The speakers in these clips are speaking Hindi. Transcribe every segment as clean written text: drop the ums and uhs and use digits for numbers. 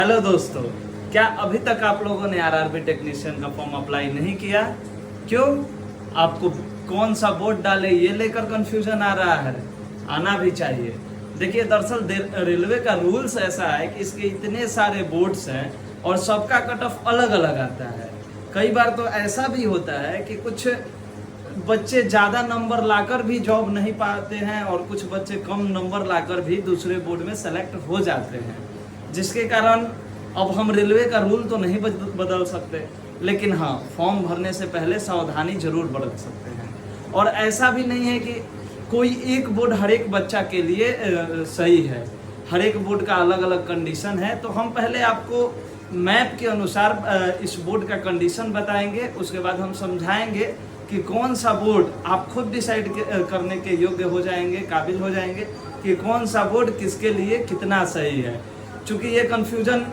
हेलो दोस्तों, क्या अभी तक आप लोगों ने आरआरबी टेक्नीशियन का फॉर्म अप्लाई नहीं किया? क्यों? आपको कौन सा बोर्ड डाले ये लेकर कंफ्यूजन आ रहा है? आना भी चाहिए। देखिए, दरअसल रेलवे का रूल्स ऐसा है कि इसके इतने सारे बोर्ड्स हैं और सबका कट ऑफ अलग अलग आता है। कई बार तो ऐसा भी होता है कि कुछ बच्चे ज़्यादा नंबर लाकर भी जॉब नहीं पाते हैं और कुछ बच्चे कम नंबर लाकर भी दूसरे बोर्ड में सेलेक्ट हो जाते हैं, जिसके कारण अब हम रेलवे का रूल तो नहीं बदल सकते, लेकिन हाँ, फॉर्म भरने से पहले सावधानी जरूर बरत सकते हैं। और ऐसा भी नहीं है कि कोई एक बोर्ड हर एक बच्चा के लिए सही है। हर एक बोर्ड का अलग अलग कंडीशन है। तो हम पहले आपको मैप के अनुसार इस बोर्ड का कंडीशन बताएंगे, उसके बाद हम समझाएंगे कि कौन सा बोर्ड आप खुद डिसाइड करने के योग्य हो जाएंगे, काबिल हो जाएंगे कि कौन सा बोर्ड किसके लिए कितना सही है। चूँकि ये कन्फ्यूजन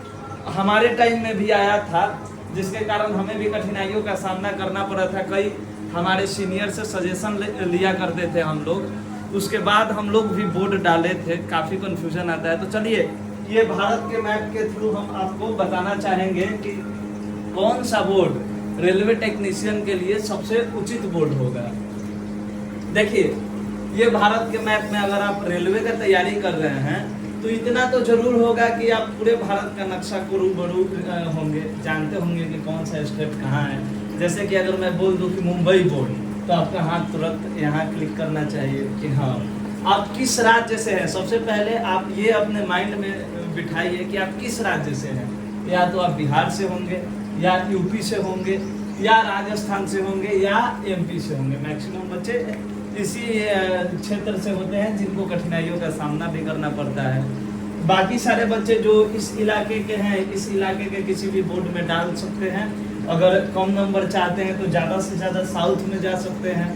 हमारे टाइम में भी आया था, जिसके कारण हमें भी कठिनाइयों का सामना करना पड़ा था। कई हमारे सीनियर से सजेशन लिया करते थे हम लोग, उसके बाद हम लोग भी बोर्ड डाले थे। काफ़ी कन्फ्यूजन आता है। तो चलिए, ये भारत के मैप के थ्रू हम आपको बताना चाहेंगे कि कौन सा बोर्ड रेलवे टेक्नीशियन के लिए सबसे उचित बोर्ड होगा। देखिए, ये भारत के मैप में अगर आप रेलवे का तैयारी कर रहे हैं तो इतना तो जरूर होगा कि आप पूरे भारत का नक्शा को रूबरू होंगे, जानते होंगे कि कौन सा स्टेट कहाँ है। जैसे कि अगर मैं बोल दूं कि मुंबई बोर्ड, तो आपका हाथ तुरंत यहाँ क्लिक करना चाहिए कि हाँ, आप किस राज्य से हैं। सबसे पहले आप ये अपने माइंड में बिठाइए कि आप किस राज्य से हैं। या तो आप बिहार से होंगे, या यूपी से होंगे, या राजस्थान से होंगे, या एमपी से होंगे। मैक्सिमम बच्चे इसी क्षेत्र से होते हैं जिनको कठिनाइयों का सामना भी करना पड़ता है। बाकी सारे बच्चे जो इस इलाके के हैं, इस इलाके के किसी भी बोर्ड में डाल सकते हैं। अगर कम नंबर चाहते हैं तो ज़्यादा से ज़्यादा साउथ में जा सकते हैं,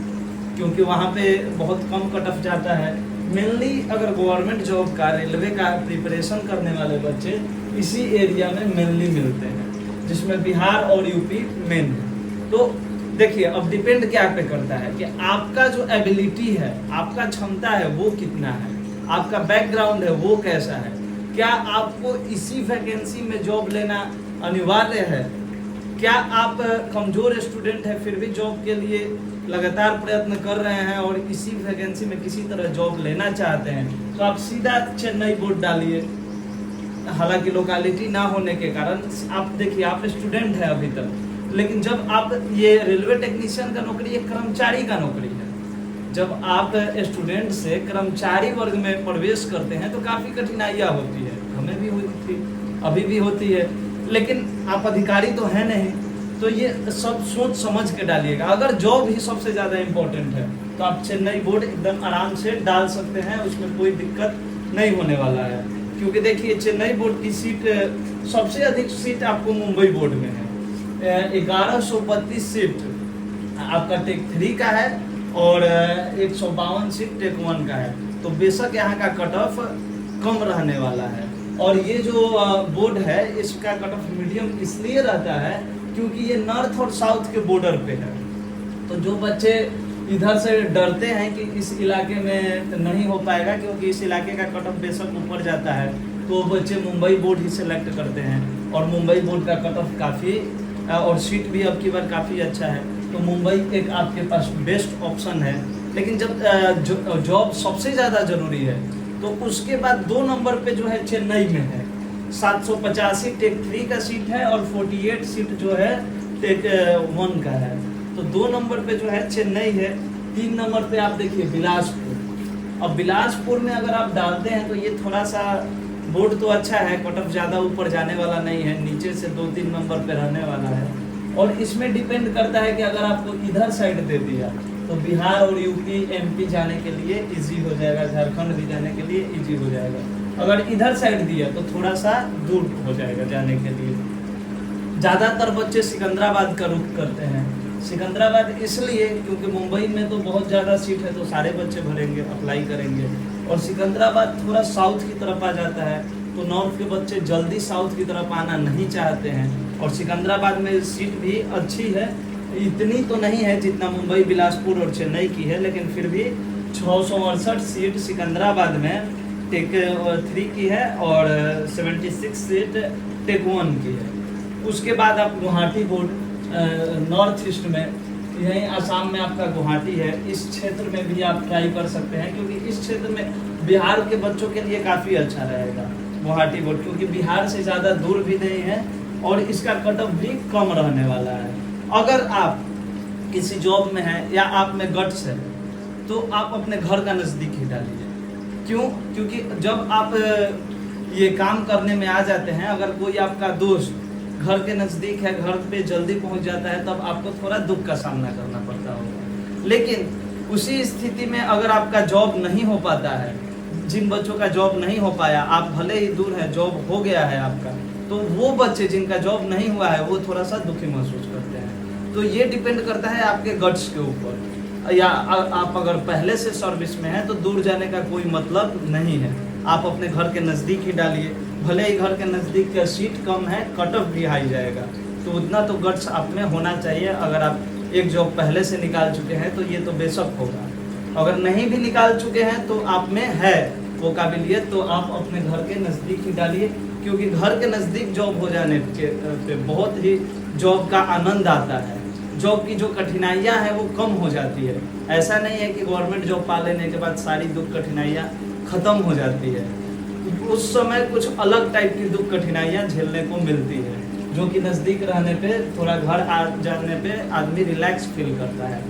क्योंकि वहाँ पे बहुत कम कट ऑफ जाता है। मेनली अगर गवर्नमेंट जॉब का, रेलवे का प्रिपरेशन करने वाले बच्चे इसी एरिया में मेनली मिलते हैं, जिसमें बिहार और यूपी मेन है। तो देखिए, अब डिपेंड क्या पे करता है कि आपका जो एबिलिटी है, आपका क्षमता है वो कितना है, आपका बैकग्राउंड है वो कैसा है। क्या आपको इसी वैकेंसी में जॉब लेना अनिवार्य है? क्या आप कमजोर स्टूडेंट है फिर भी जॉब के लिए लगातार प्रयत्न कर रहे हैं और इसी वैकेंसी में किसी तरह जॉब लेना चाहते हैं, तो आप सीधा चेन्नई बोर्ड डालिए। हालांकि लोकेलिटी ना होने के कारण आप देखिए, आप स्टूडेंट है अभी तक, लेकिन जब आप ये रेलवे टेक्नीशियन का नौकरी एक कर्मचारी का नौकरी है। जब आप स्टूडेंट से कर्मचारी वर्ग में प्रवेश करते हैं तो काफ़ी कठिनाइयाँ होती है। हमें भी हुई थी, अभी भी होती है, लेकिन आप अधिकारी तो हैं नहीं। तो ये सब सोच समझ के डालिएगा। अगर जॉब ही सबसे ज़्यादा इम्पोर्टेंट है तो आप चेन्नई बोर्ड एकदम आराम से डाल सकते हैं, उसमें कोई दिक्कत नहीं होने वाला है। क्योंकि देखिए, चेन्नई बोर्ड की सीट, सबसे अधिक सीट आपको मुंबई बोर्ड में है। 1132 सीट आपका टेक 3 का है और 152 सीट टेक 1 का है। तो बेशक यहाँ का कट ऑफ कम रहने वाला है। और ये जो बोर्ड है, इसका कट ऑफ मीडियम इसलिए रहता है क्योंकि ये नॉर्थ और साउथ के बॉर्डर पे है। तो जो बच्चे इधर से डरते हैं कि इस इलाके में नहीं हो पाएगा क्योंकि इस इलाके का कट ऑफ बेशक ऊपर जाता है, तो बच्चे मुंबई बोर्ड ही सिलेक्ट करते हैं। और मुंबई बोर्ड का कट ऑफ काफ़ी और सीट भी अब की बार काफ़ी अच्छा है। तो मुंबई एक आपके पास बेस्ट ऑप्शन है। लेकिन जब जॉब सबसे ज़्यादा ज़रूरी है तो उसके बाद 2 नंबर पे जो है चेन्नई में है। 785 टेक 3 का सीट है और 48 सीट जो है टेक 1 का है। तो 2 नंबर पे जो है चेन्नई है। 3 नंबर पे आप देखिए बिलासपुर। अब बिलासपुर में अगर आप डालते हैं तो ये थोड़ा सा बोर्ड तो अच्छा है, कट ऑफ ज़्यादा ऊपर जाने वाला नहीं है, नीचे से 2-3 नंबर पे रहने वाला है। और इसमें डिपेंड करता है कि अगर आपको इधर साइड दे दिया तो बिहार और यूपी, एमपी जाने के लिए इजी हो जाएगा, झारखंड भी जाने के लिए इजी हो जाएगा। अगर इधर साइड दिया तो थोड़ा सा दूर हो जाएगा जाने के लिए। ज़्यादातर बच्चे सिकंदराबाद का रुख करते हैं। सिकंदराबाद इसलिए क्योंकि मुंबई में तो बहुत ज़्यादा सीट है, तो सारे बच्चे भरेंगे, अप्लाई करेंगे। और सिकंदराबाद थोड़ा साउथ की तरफ आ जाता है, तो नॉर्थ के बच्चे जल्दी साउथ की तरफ आना नहीं चाहते हैं। और सिकंदराबाद में सीट भी अच्छी है, इतनी तो नहीं है जितना मुंबई, बिलासपुर और चेन्नई की है, लेकिन फिर भी 668 सीट सिकंदराबाद में टेक 3 की है और 76 सीट टेक 1 की है। उसके बाद आप गुवाहाटी बोर्ड नॉर्थ ईस्ट में, यहीं आसाम में आपका गुवाहाटी है, इस क्षेत्र में भी आप ट्राई कर सकते हैं, क्योंकि इस क्षेत्र में बिहार के बच्चों के लिए काफ़ी अच्छा रहेगा गुवाहाटी बोर्ड, क्योंकि बिहार से ज़्यादा दूर भी नहीं है और इसका कट ऑफ भी कम रहने वाला है। अगर आप किसी जॉब में हैं या आप में गट्स है तो आप अपने घर का नज़दीक ही डालिए। क्यों? क्योंकि जब आप ये काम करने में आ जाते हैं, अगर कोई आपका दोस्त घर के नज़दीक है, घर पे जल्दी पहुंच जाता है, तब आपको थोड़ा दुख का सामना करना पड़ता होगा। लेकिन उसी स्थिति में अगर आपका जॉब नहीं हो पाता है, जिन बच्चों का जॉब नहीं हो पाया, आप भले ही दूर है, जॉब हो गया है आपका, तो वो बच्चे जिनका जॉब नहीं हुआ है वो थोड़ा सा दुखी महसूस करते हैं। तो ये डिपेंड करता है आपके गट्स के ऊपर। या आप अगर पहले से सर्विस में हैं तो दूर जाने का कोई मतलब नहीं है, आप अपने घर के नज़दीक ही डालिए। भले ही घर के नज़दीक का सीट कम है, कट ऑफ भी हाई जाएगा, तो उतना तो गट्स आप में होना चाहिए। अगर आप एक जॉब पहले से निकाल चुके हैं तो ये तो बेशक होगा, अगर नहीं भी निकाल चुके हैं तो आप में है वो काबिलियत, तो आप अपने घर के नज़दीक ही डालिए, क्योंकि घर के नज़दीक जॉब हो जाने के पे बहुत ही जॉब का आनंद आता है। जॉब की जो कठिनाइयाँ हैं वो कम हो जाती है। ऐसा नहीं है कि गवर्नमेंट जॉब पा लेने के बाद सारी दुख कठिनाइयाँ ख़त्म हो जाती है। उस समय कुछ अलग टाइप की दुख कठिनाइयाँ झेलने को मिलती है, जो कि नज़दीक रहने पे, थोड़ा घर आ जाने पे आदमी रिलैक्स फील करता है।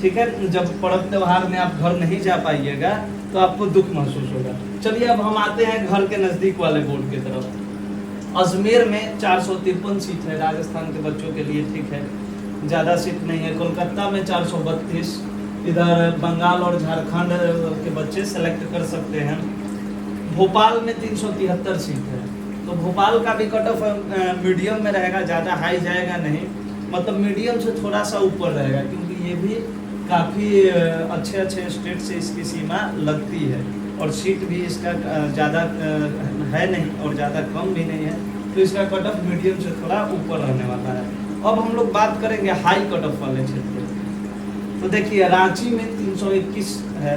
ठीक है, जब पर्व त्यौहार में आप घर नहीं जा पाइएगा तो आपको दुख महसूस होगा। चलिए अब हम आते हैं घर के नज़दीक वाले बोर्ड की तरफ। अजमेर में 453 सीट है, राजस्थान के बच्चों के लिए ठीक है, ज़्यादा सीट नहीं है। कोलकाता में 432, इधर बंगाल और झारखंड के बच्चे सेलेक्ट कर सकते हैं। भोपाल में 373 सीट है, तो भोपाल का भी कट ऑफ मीडियम में रहेगा, ज़्यादा हाई जाएगा नहीं, मतलब मीडियम से थोड़ा सा ऊपर रहेगा, क्योंकि ये भी काफ़ी अच्छे अच्छे स्टेट से इसकी सीमा लगती है और सीट भी इसका ज़्यादा है नहीं और ज़्यादा कम भी नहीं है, तो इसका कट ऑफ मीडियम से थोड़ा ऊपर रहने वाला है। अब हम लोग बात करेंगे हाई कट ऑफ वाले क्षेत्र। तो देखिए रांची में 321 है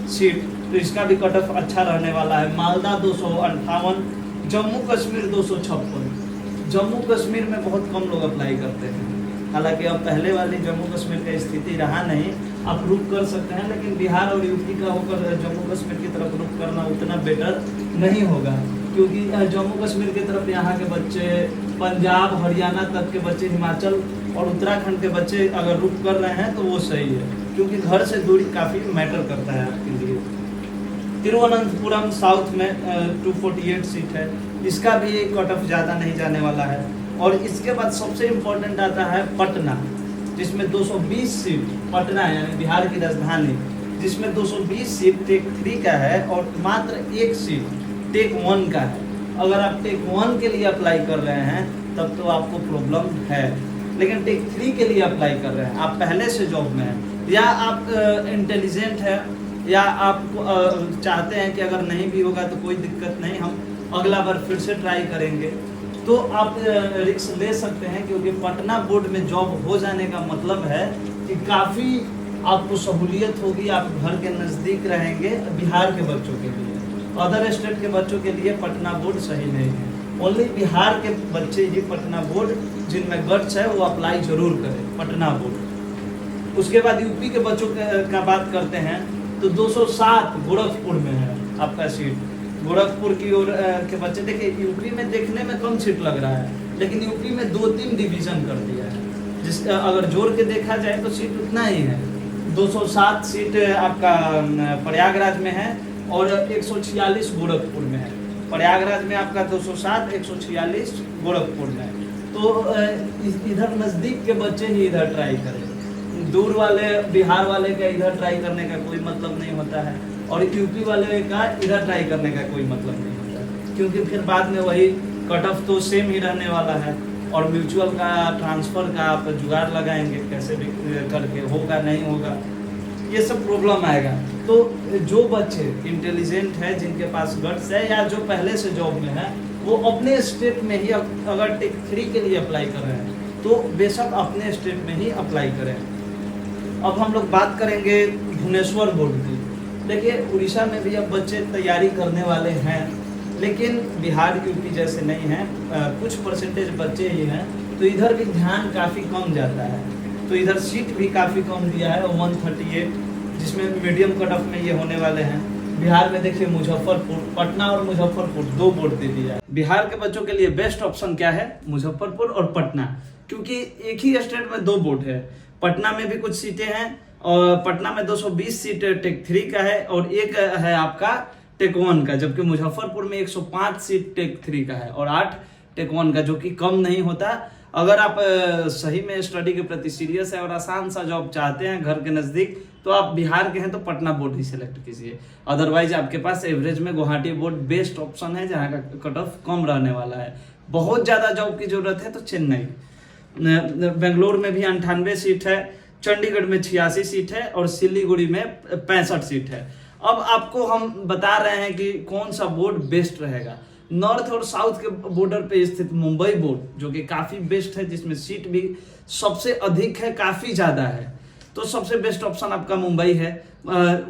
सीट, तो इसका भी कट ऑफ अच्छा रहने वाला है। मालदा 258, जम्मू कश्मीर 256। जम्मू कश्मीर में बहुत कम लोग अप्लाई करते हैं, हालांकि अब पहले वाली जम्मू कश्मीर का स्थिति रहा नहीं, आप रुक कर सकते हैं, लेकिन बिहार और यूपी का होकर जम्मू कश्मीर की तरफ रुक करना उतना बेटर नहीं होगा, क्योंकि जम्मू कश्मीर की तरफ यहाँ के बच्चे, पंजाब हरियाणा तक के बच्चे, हिमाचल और उत्तराखंड के बच्चे अगर रुक कर रहे हैं तो वो सही है, क्योंकि घर से दूरी काफ़ी मैटर करता है आपके लिए। तिरुवनंतपुरम साउथ में 248 सीट है, इसका भी कट ऑफ ज़्यादा नहीं जाने वाला है। और इसके बाद सबसे इम्पोर्टेंट आता है पटना, जिसमें 220 सीट, पटना है यानी बिहार की राजधानी, जिसमें 220 सीट टेक 3 का है और मात्र 1 सीट टेक 1 का है। अगर आप टेक 1 के लिए अप्लाई कर रहे हैं तब तो आपको प्रॉब्लम है, लेकिन टेक 3 के लिए अप्लाई कर रहे हैं, आप पहले से जॉब में हैं, या आप इंटेलिजेंट है, या आप चाहते हैं कि अगर नहीं भी होगा तो कोई दिक्कत नहीं, हम अगला बार फिर से ट्राई करेंगे, तो आप रिस्क ले सकते हैं, क्योंकि पटना बोर्ड में जॉब हो जाने का मतलब है कि काफ़ी आपको सहूलियत होगी, आप घर के नज़दीक रहेंगे। बिहार के बच्चों के लिए, अदर स्टेट के बच्चों के लिए पटना बोर्ड सही नहीं है, ओनली बिहार के बच्चे ही पटना बोर्ड जिनमें गट्स है वो अप्लाई जरूर करें पटना बोर्ड। उसके बाद यूपी के बच्चों का बात करते हैं तो 207 गोरखपुर में है आपका सीट। गोरखपुर की ओर के बच्चे, देखिए यूपी में देखने में कम सीट लग रहा है, लेकिन यूपी में 2-3 डिवीज़न कर दिया है, जिस अगर जोड़ के देखा जाए तो सीट उतना ही है। 207 सीट आपका प्रयागराज में है और 146 गोरखपुर में है। प्रयागराज में आपका 207, 146 गोरखपुर में है। तो इधर नज़दीक के बच्चे ही इधर ट्राई करें, दूर वाले बिहार वाले का इधर ट्राई करने का कोई मतलब नहीं होता है, और यूपी वाले का इधर ट्राई करने का कोई मतलब नहीं होता है, क्योंकि फिर बाद में वही कट ऑफ तो सेम ही रहने वाला है, और म्यूचुअल का ट्रांसफ़र का आप जुगाड़ लगाएंगे कैसे भी करके, होगा नहीं होगा, ये सब प्रॉब्लम आएगा। तो जो बच्चे इंटेलिजेंट है, जिनके पास गट्स है, या जो पहले से जॉब में है, वो अपने स्टेट में ही अगर टेक 3 के लिए अप्लाई कर रहे हैं तो बेशक अपने स्टेट में ही अप्लाई करें। अब हम लोग बात करेंगे भुवनेश्वर बोर्ड की। देखिए उड़ीसा में भी अब बच्चे तैयारी करने वाले हैं, लेकिन बिहार यूपी जैसे नहीं है, कुछ परसेंटेज बच्चे ही हैं, तो इधर भी ध्यान काफ़ी कम जाता है। तो इधर सीट भी काफ़ी कम दिया है 138, जिसमें मीडियम कट ऑफ में ये होने वाले हैं। बिहार में देखिए मुजफ्फरपुर, पटना और मुजफ्फरपुर 2 बोर्ड दे दिया है। बिहार के बच्चों के लिए बेस्ट ऑप्शन क्या है? मुजफ्फरपुर और पटना, क्योंकि एक ही स्टेट में 2 बोर्ड है। पटना में भी कुछ सीटें हैं, और पटना में 220 सीट टेक 3 का है और एक है आपका टेक 1 का, जबकि मुजफ्फरपुर में 105 सीट टेक 3 का है और 8 टेक 1 का, जो कि कम नहीं होता। अगर आप सही में स्टडी के प्रति सीरियस है और आसान सा जॉब चाहते हैं घर के नज़दीक, तो आप बिहार के हैं तो पटना बोर्ड ही सिलेक्ट कीजिए। अदरवाइज आपके पास एवरेज में गुवाहाटी बोर्ड बेस्ट ऑप्शन है, जहाँ का कट ऑफ कम रहने वाला है। बहुत ज़्यादा जॉब की जरूरत है तो चेन्नई। बेंगलोर में भी 98 सीट है, चंडीगढ़ में 86 सीट है और सिलीगुड़ी में 65 सीट है। अब आपको हम बता रहे हैं कि कौन सा बोर्ड बेस्ट रहेगा। नॉर्थ और साउथ के बॉर्डर पे स्थित मुंबई बोर्ड, जो कि काफ़ी बेस्ट है, जिसमें सीट भी सबसे अधिक है, काफ़ी ज़्यादा है, तो सबसे बेस्ट ऑप्शन आपका मुंबई है।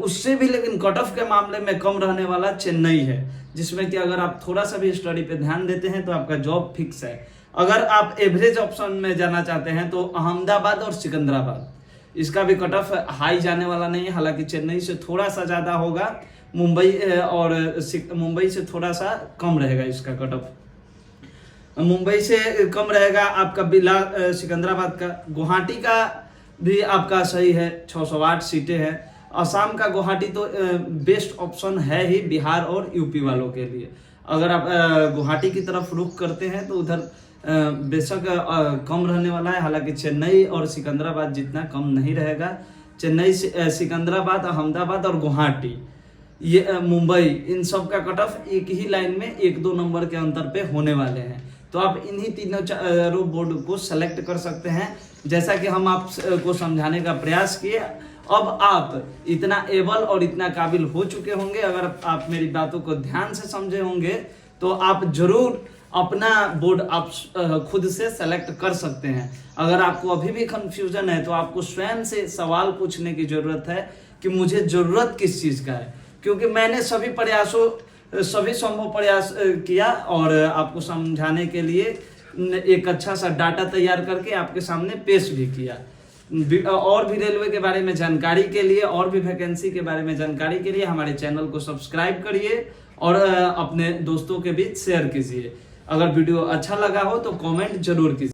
उससे भी लेकिन कट ऑफ के मामले में कम रहने वाला चेन्नई है, जिसमें कि अगर आप थोड़ा सा भी स्टडी पे ध्यान देते हैं तो आपका जॉब फिक्स है। अगर आप एवरेज ऑप्शन में जाना चाहते हैं तो अहमदाबाद और सिकंदराबाद, इसका भी कट ऑफ हाई जाने वाला नहीं है, हालांकि चेन्नई से थोड़ा सा ज़्यादा होगा, मुंबई और मुंबई से थोड़ा सा कम रहेगा इसका कट ऑफ। मुंबई से कम रहेगा आपका सिकंदराबाद का। गुवाहाटी का भी आपका सही है, 608 सीटें हैं। असम का गुवाहाटी तो बेस्ट ऑप्शन है ही बिहार और यूपी वालों के लिए। अगर आप गुवाहाटी की तरफ रुख करते हैं तो उधर बेशक कम रहने वाला है, हालांकि चेन्नई और सिकंदराबाद जितना कम नहीं रहेगा। चेन्नई, सिकंदराबाद, अहमदाबाद और गुवाहाटी, ये मुंबई, इन सब का कट ऑफ एक ही लाइन में 1-2 नंबर के अंतर पे होने वाले हैं। तो आप इन्हीं तीनों बोर्ड को सेलेक्ट कर सकते हैं। जैसा कि हम आपको समझाने का प्रयास किए, अब आप इतना एबल और इतना काबिल हो चुके होंगे, अगर आप मेरी बातों को ध्यान से समझे होंगे तो आप जरूर अपना बोर्ड आप खुद से सेलेक्ट कर सकते हैं। अगर आपको अभी भी कंफ्यूजन है तो आपको स्वयं से सवाल पूछने की जरूरत है कि मुझे जरूरत किस चीज़ का है, क्योंकि मैंने सभी संभव प्रयास किया और आपको समझाने के लिए एक अच्छा सा डाटा तैयार करके आपके सामने पेश भी किया। और भी रेलवे के बारे में जानकारी के लिए, और भी वैकेंसी के बारे में जानकारी के लिए हमारे चैनल को सब्सक्राइब करिए और अपने दोस्तों के बीच शेयर कीजिए। अगर वीडियो अच्छा लगा हो तो कमेंट जरूर कीजिए।